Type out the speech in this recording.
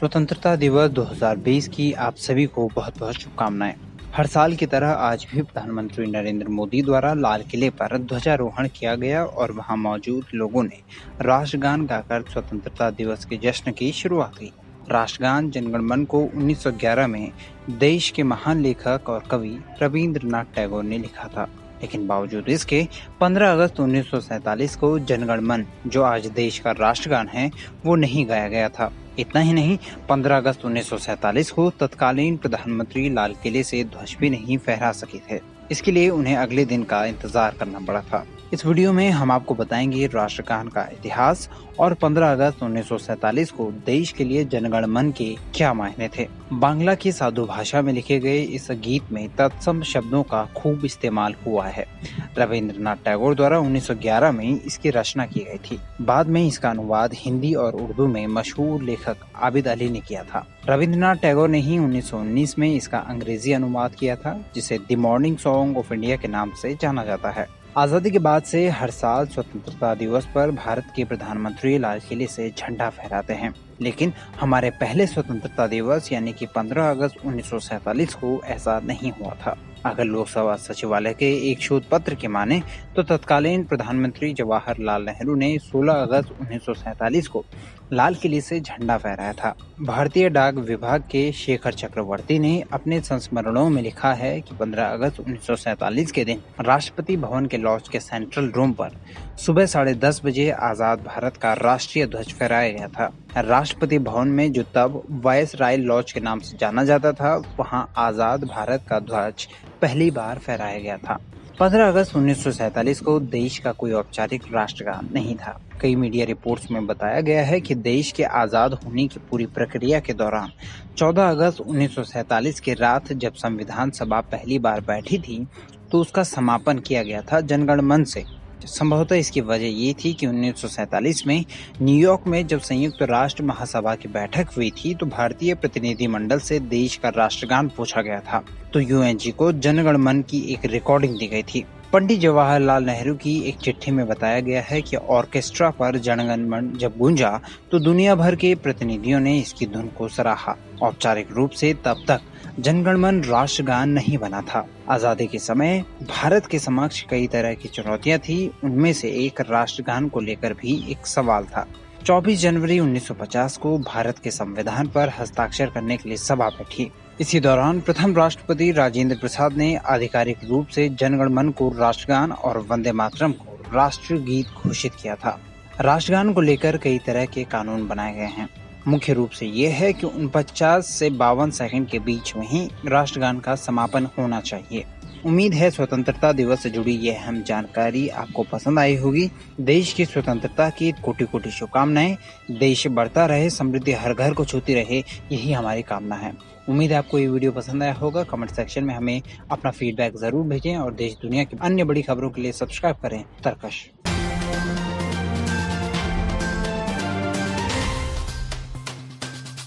स्वतंत्रता दिवस 2020 की आप सभी को बहुत बहुत शुभकामनाएं। हर साल की तरह आज भी प्रधानमंत्री नरेंद्र मोदी द्वारा लाल किले पर ध्वजारोहण किया गया और वहां मौजूद लोगों ने राष्ट्रगान गाकर स्वतंत्रता दिवस के जश्न की शुरुआत की। राष्ट्रगान जनगण मन को 1911 में देश के महान लेखक और कवि रविंद्रनाथ टैगोर ने लिखा था, लेकिन बावजूद इसके 15 अगस्त 1947 को जनगण मन, जो आज देश का राष्ट्रगान है, वो नहीं गाया गया था। इतना ही नहीं, 15 अगस्त 1947 को तत्कालीन प्रधानमंत्री लाल किले से ध्वज भी नहीं फहरा सके थे। इसके लिए उन्हें अगले दिन का इंतजार करना पड़ा था। इस वीडियो में हम आपको बताएंगे राष्ट्रगान का इतिहास और 15 अगस्त 1947 को देश के लिए जनगण मन के क्या मायने थे। बांग्ला की साधु भाषा में लिखे गए इस गीत में तत्सम शब्दों का खूब इस्तेमाल हुआ है। रविंद्रनाथ टैगोर द्वारा 1911 में इसकी रचना की गई थी। बाद में इसका अनुवाद हिंदी और उर्दू में मशहूर लेखक आबिद अली ने किया था। रविंद्रनाथ टैगोर ने ही 1919 में इसका अंग्रेजी अनुवाद किया था, जिसे the morning song of India के नाम से जाना जाता है। आजादी के बाद से हर साल स्वतंत्रता दिवस पर भारत के प्रधानमंत्री लाल किले से झंडा फहराते हैं, लेकिन हमारे पहले स्वतंत्रता दिवस यानी कि 15 अगस्त 1947 को ऐसा नहीं हुआ था। अगर लोकसभा सचिवालय के एक शोध पत्र के माने तो तत्कालीन प्रधानमंत्री जवाहरलाल नेहरू ने 16 अगस्त 1947 को लाल किले से झंडा फहराया था। भारतीय डाक विभाग के शेखर चक्रवर्ती ने अपने संस्मरणों में लिखा है कि 15 अगस्त 1947 के दिन राष्ट्रपति भवन के लॉज के सेंट्रल रूम पर सुबह 10:30 बजे आजाद भारत का राष्ट्रीय ध्वज फहराया गया था। राष्ट्रपति भवन में, जो तब वायसराय लॉज के नाम से जाना जाता था, वहां आजाद भारत का ध्वज पहली बार फहराया गया था। 15 अगस्त 1947 को देश का कोई औपचारिक राष्ट्रगान नहीं था। कई मीडिया रिपोर्ट्स में बताया गया है कि देश के आजाद होने की पूरी प्रक्रिया के दौरान 14 अगस्त 1947 की रात जब संविधान सभा पहली बार बैठी थी, तो उसका समापन किया गया था जनगण मन से। संभवतः इसकी वजह ये थी कि 1947 में न्यूयॉर्क में जब संयुक्त राष्ट्र महासभा की बैठक हुई थी, तो भारतीय प्रतिनिधिमंडल से देश का राष्ट्रगान पूछा गया था, तो यूएनजी को जनगण मन की एक रिकॉर्डिंग दी गई थी। पंडित जवाहरलाल नेहरू की एक चिट्ठी में बताया गया है कि ऑर्केस्ट्रा पर जनगण मन जब गूंजा तो दुनिया भर के प्रतिनिधियों ने इसकी धुन को सराहा। औपचारिक रूप से तब तक जनगण मन राष्ट्रगान नहीं बना था। आजादी के समय भारत के समक्ष कई तरह की चुनौतियां थी, उनमें से एक राष्ट्रगान को लेकर भी एक सवाल था। 24 जनवरी 1950 को भारत के संविधान पर हस्ताक्षर करने के लिए सभा बैठी। इसी दौरान प्रथम राष्ट्रपति राजेंद्र प्रसाद ने आधिकारिक रूप से जनगण मन को राष्ट्रगान और वंदे मातरम को राष्ट्रीय गीत घोषित किया था। राष्ट्रगान को लेकर कई तरह के कानून बनाए गए हैं। मुख्य रूप से ये है कि 49 से 52 सेकंड के बीच में ही राष्ट्रगान का समापन होना चाहिए। उम्मीद है स्वतंत्रता दिवस से जुड़ी यह अहम जानकारी आपको पसंद आई होगी। देश की स्वतंत्रता की कोटि कोटि शुभकामनाएं। देश बढ़ता रहे, समृद्धि हर घर को छूती रहे, यही हमारी कामना है। उम्मीद है आपको ये वीडियो पसंद आया होगा। कमेंट सेक्शन में हमें अपना फीडबैक जरूर भेजें और देश दुनिया की अन्य बड़ी खबरों के लिए सब्सक्राइब करें तरकश।